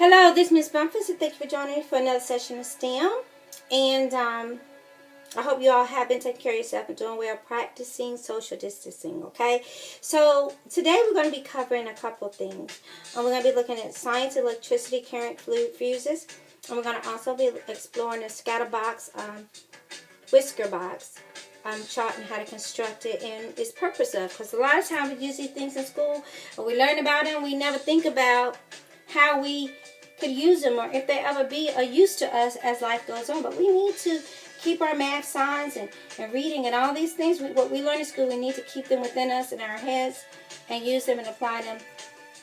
Hello, this is Miss Bumphus, and thank you for joining me for another session of STEM. And I hope you all have been taking care of yourself and doing well, practicing social distancing, okay? So today we're going to be covering a couple of things. We're going to be looking at science, electricity, current, fluid fuses. And we're going to also be exploring the scatterbox, whisker box chart and how to construct it and its purpose of. Because a lot of times we use these things in school, and we learn about them, we never think about how we could use them or if they ever be a use to us as life goes on. But we need to keep our math, science, and reading and all these things. What we learn in school, we need to keep them within us in our heads and use them and apply them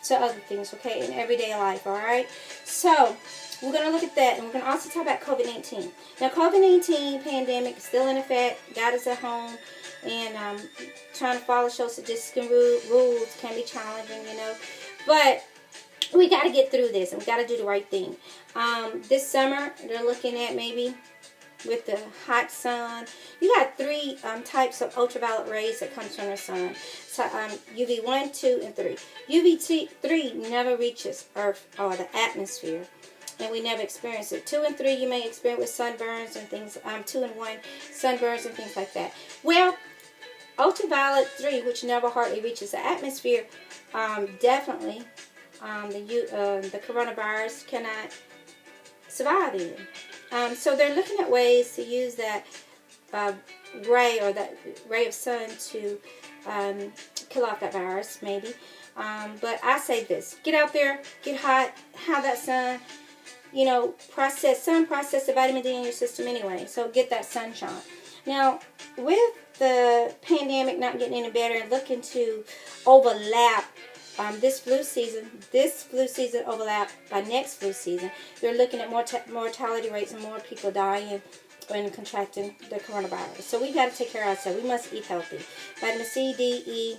to other things, okay, in everyday life, all right? So we're going to look at that, and we're going to also talk about COVID-19. Now, COVID-19 pandemic is still in effect. Got us at home, and trying to follow social distancing rules can be challenging, you know. But we got to get through this, and we got to do the right thing. This summer, they're looking at maybe with the hot sun. You got three types of ultraviolet rays that comes from the sun. So UV 1, 2, and 3. UV 3 never reaches Earth or the atmosphere, and we never experience it. 2 and 3 you may experience with sunburns and things. 2 and 1 sunburns and things like that. Well, ultraviolet 3, which never hardly reaches the atmosphere, definitely the coronavirus cannot survive in. So they're looking at ways to use that ray or that ray of sun to kill off that virus, maybe. But I say this: get out there, get hot, have that sun. You know, process the vitamin D in your system anyway. So get that sunshine. Now, with the pandemic not getting any better and looking to overlap this flu season overlap by next flu season, they're looking at mortality rates and more people dying and contracting the coronavirus. So we got to take care of ourselves. We must eat healthy. Vitamin C, D, E,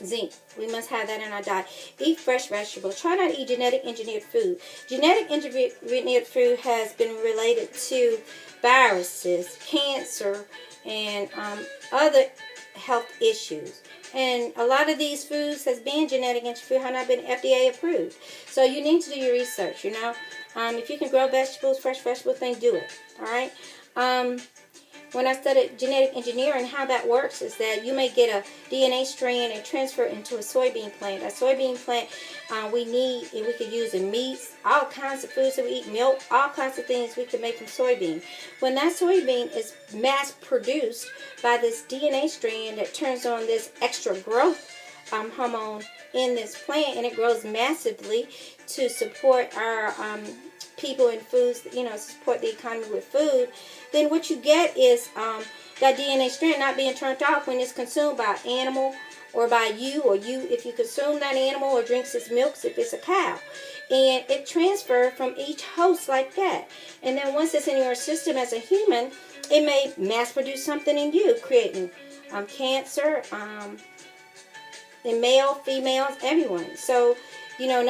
zinc. We must have that in our diet. Eat fresh vegetables. Try not to eat genetic engineered food. Genetic engineered food has been related to viruses, cancer, and other health issues. And a lot of these foods has been genetic engineered food have not been FDA approved. So you need to do your research, you know. If you can grow vegetables, fresh vegetables, then do it. All right. When I studied genetic engineering, how that works is that you may get a DNA strand and transfer it into a soybean plant. A soybean plant we could use in meats, all kinds of foods that we eat, milk, all kinds of things we can make from soybean. When that soybean is mass produced by this DNA strand that turns on this extra growth hormone in this plant, and it grows massively to support our people in foods, you know, support the economy with food, then what you get is that DNA strand not being turned off when it's consumed by an animal or by you, or you if you consume that animal or drinks its milk if it's a cow. And it transfers from each host like that. And then once it's in your system as a human, it may mass produce something in you, creating cancer in male, females, everyone. So, you know,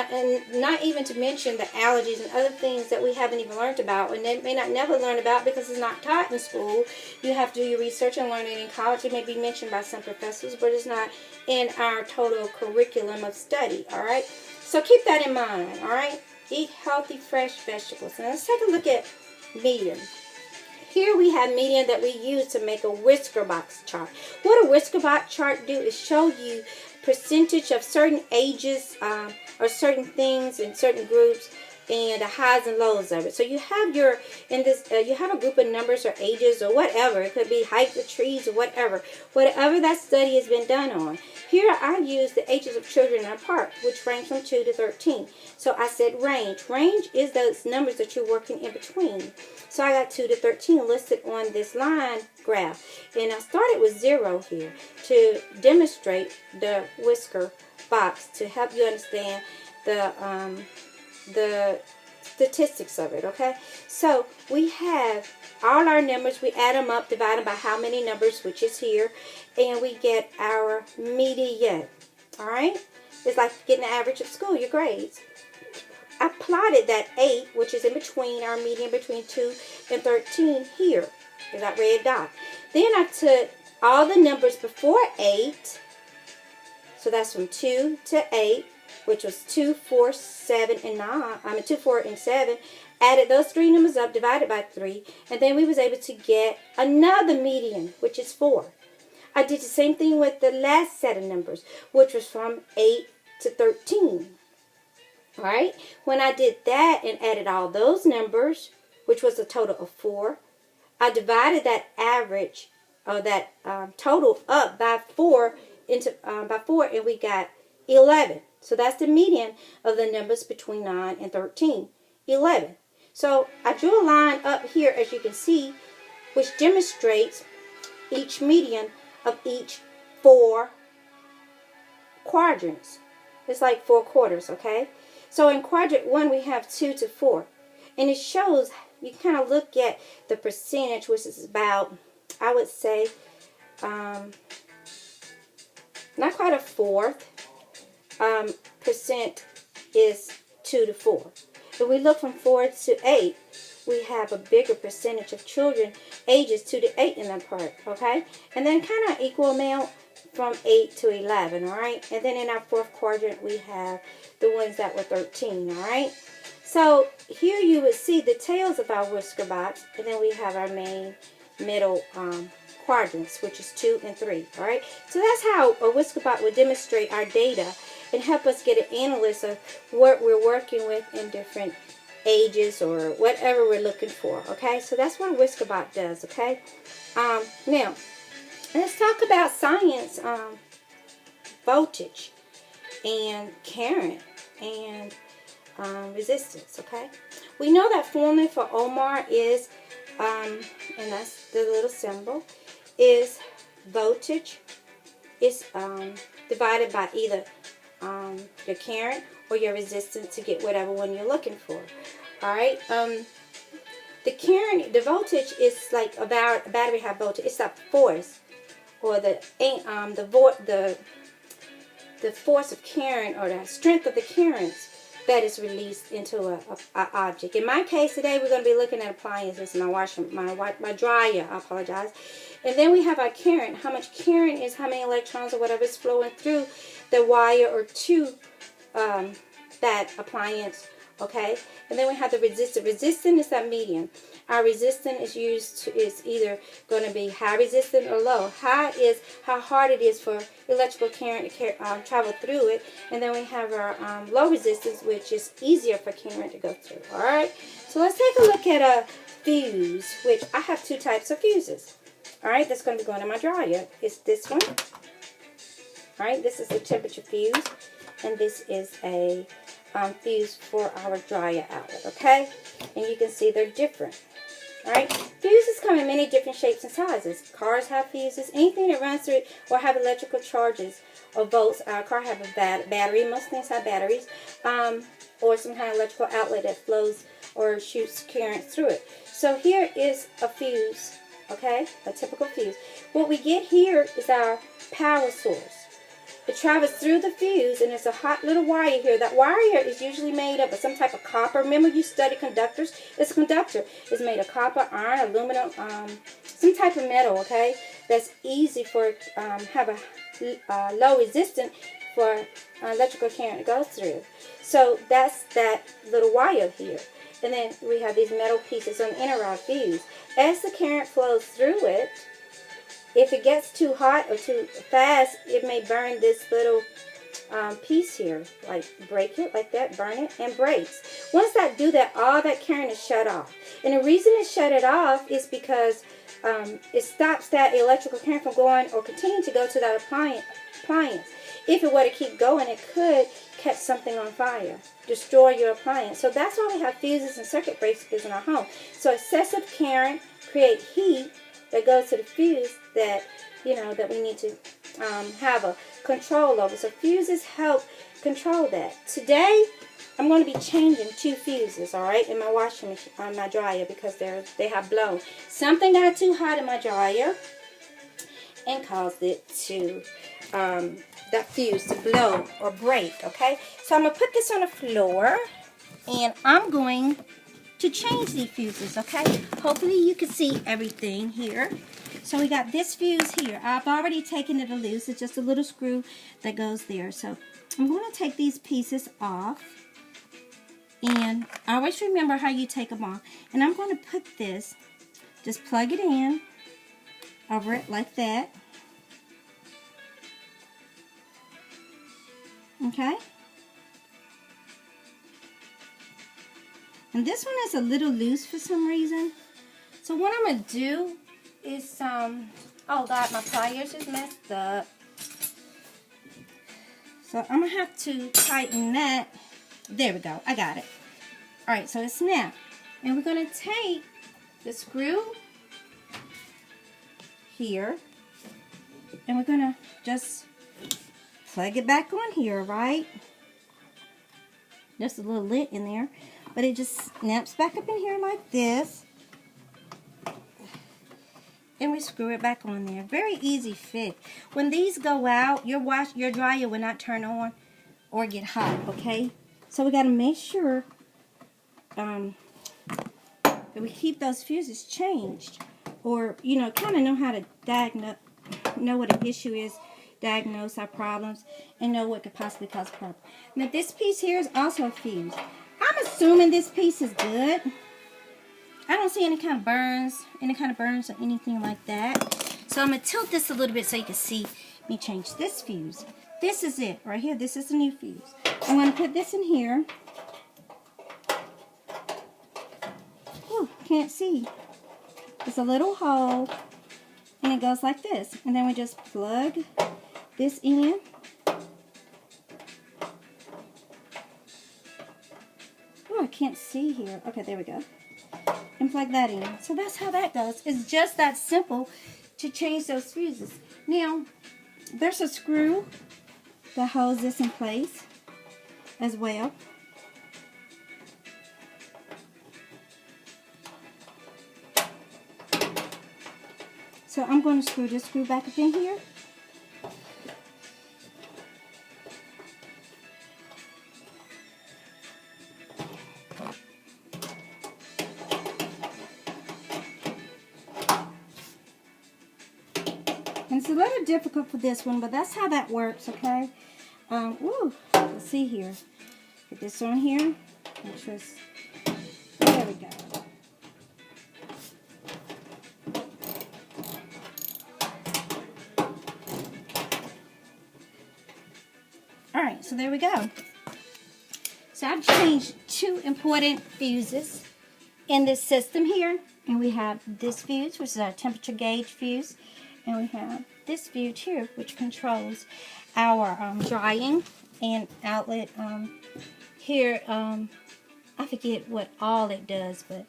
not even to mention the allergies and other things that we haven't even learned about, and they may not never learn about because it's not taught in school. You have to do your research and learn it in college. It may be mentioned by some professors, but it's not in our total curriculum of study, all right? So keep that in mind, all right? Eat healthy, fresh vegetables. Now let's take a look at medium. Here we have medium that we use to make a whisker box chart. What a whisker box chart do is show you percentage of certain ages or certain things in certain groups and the highs and lows of it. So you have you have a group of numbers or ages or whatever. It could be height of trees or whatever that study has been done on. Here I use the ages of children in a park, which range from 2 to 13. So I said range. Range is those numbers that you're working in between. So I got 2 to 13 listed on this line graph. And I started with 0 here to demonstrate the whisker box to help you understand the statistics of it, okay? So we have all our numbers. We add them up, divide them by how many numbers, which is here, and we get our median, all right? It's like getting the average of school, your grades. I plotted that 8, which is in between our median between 2 and 13 here, is that red dot. Then I took all the numbers before 8, so that's from 2 to 8, which was 2, 4, 7, and 9. 2, 4, and 7. Added those three numbers up, divided by 3, and then we was able to get another median, which is 4. I did the same thing with the last set of numbers, which was from 8 to 13. Right? When I did that and added all those numbers, which was a total of 4, I divided that average, or that total, up by 4 and we got 11. So that's the median of the numbers between 9 and 13, 11. So I drew a line up here, as you can see, which demonstrates each median of each 4 quadrants. It's like 4 quarters, okay? So in quadrant 1, we have 2 to 4. And it shows, you can kind of look at the percentage, which is about, I would say, not quite a fourth percent is 2 to 4. If we look from 4 to 8, we have a bigger percentage of children ages 2 to 8 in that part, okay? And then kind of equal amount from 8 to 11, all right? And then in our 4th quadrant, we have the ones that were 13, all right? So here you would see the tails of our whisker box, and then we have our main middle quadrants, which is 2 and 3, all right? So that's how a whisker box would demonstrate our data and help us get an analysis of what we're working with in different ages or whatever we're looking for, okay? So that's what a whisker box does, okay? Now, let's talk about science, voltage and current and resistance, okay? We know that formula for ohmar is, and that's the little symbol, is voltage is divided by either your current or your resistance to get whatever one you're looking for. All right. The current, the voltage is like a battery high voltage. It's the force, or the force of current, or the strength of the currents that is released into a object. In my case today, we're going to be looking at appliances. My dryer. I apologize. And then we have our current. How much current is how many electrons or whatever is flowing through the wire or to that appliance. Okay, and then we have the resistor. Resistance is that median. Our resistance is either going to be high resistance or low. High is how hard it is for electrical current to travel through it, and then we have our low resistance, which is easier for current to go through. All right, so let's take a look at a fuse, which I have 2 types of fuses. All right, that's going to be going in my dryer. It's this one. All right, this is the temperature fuse, and this is a fuse for our dryer outlet, okay? And you can see they're different. All right, fuses come in many different shapes and sizes. Cars have fuses. Anything that runs through it or have electrical charges or volts. Our car have a battery. Most things have batteries, or some kind of electrical outlet that flows or shoots current through it. So here is a fuse, okay? A typical fuse. What we get here is our power source. It travels through the fuse, and it's a hot little wire here. That wire here is usually made up of some type of copper. Remember, you study conductors? It's a conductor. It's made of copper, iron, aluminum, some type of metal, okay? That's easy for, have a low resistance for electrical current to go through. So that's that little wire here. And then we have these metal pieces on the inner of our fuse. As the current flows through it, if it gets too hot or too fast, it may burn this little piece here. Like break it like that, burn it, and breaks. Once that do that, all that current is shut off. And the reason it shut it off is because it stops that electrical current from going or continuing to go to that appliance. If it were to keep going, it could catch something on fire, destroy your appliance. So that's why we have fuses and circuit breakers in our home. So excessive current create heat that goes to the fuse that, that we need to have a control over. So fuses help control that. Today, I'm going to be changing 2 fuses, all right, in my washing machine, on my dryer, because they have blown. Something got too hot in my dryer and caused it to, that fuse to blow or break, okay? So I'm going to put this on the floor, and I'm going to change these fuses, okay? Hopefully you can see everything here. So we got this fuse here. I've already taken it loose. It's just a little screw that goes there. So I'm going to take these pieces off. And always remember how you take them off. And I'm going to put this, just plug it in over it like that. Okay? And this one is a little loose for some reason. So what I'm going to do is, oh God, my pliers is messed up. So I'm going to have to tighten that. There we go. I got it. Alright, so it's snapped. And we're going to take the screw here. And we're going to just plug it back on here, right? Just a little lint in there. But it just snaps back up in here like this. And we screw it back on there. Very easy fit. When these go out, your dryer will not turn on or get hot, okay? So we got to make sure that we keep those fuses changed. Or, you know, kind of know how to know what an issue is, diagnose our problems, and know what could possibly cause a problem. Now this piece here is also a fuse. I'm assuming this piece is good. I don't see any kind of burns or anything like that. So I'm going to tilt this a little bit so you can see me change this fuse. This is it right here. This is the new fuse. I'm going to put this in here. Ooh, can't see. It's a little hole and it goes like this. And then we just plug this in. Oh, I can't see here. Okay, there we go. And plug that in. So that's how that goes. It's just that simple to change those fuses. Now, there's a screw that holds this in place as well. So I'm going to screw this screw back up in here. And it's a little difficult for this one, but that's how that works, okay? Let's see here. Get this on here. Make sure it's, there we go. Alright, so there we go. So I've changed 2 important fuses in this system here. And we have this fuse, which is our temperature gauge fuse. And we have this fuse here, which controls our drying and outlet. Here, I forget what all it does, but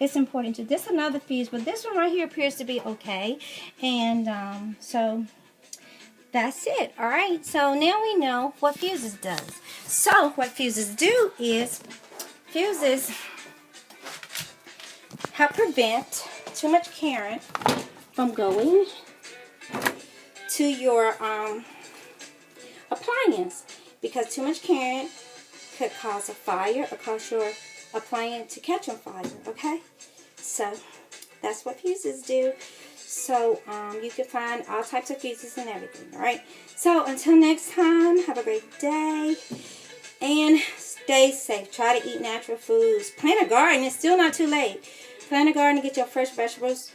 it's important to. This is another fuse, but this one right here appears to be okay. And so that's it. All right, so now we know what fuses does. So what fuses do is fuses help prevent too much current from going to your appliance, because too much current could cause a fire or cause your appliance to catch on fire, okay? So that's what fuses do. So you can find all types of fuses and everything, all right? So until next time, have a great day and stay safe. Try to eat natural foods. Plant a garden. It's still not too late. Plant a garden to get your fresh vegetables.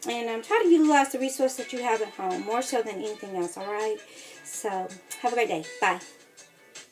And try to utilize the resources that you have at home more so than anything else, all right? So have a great day. Bye.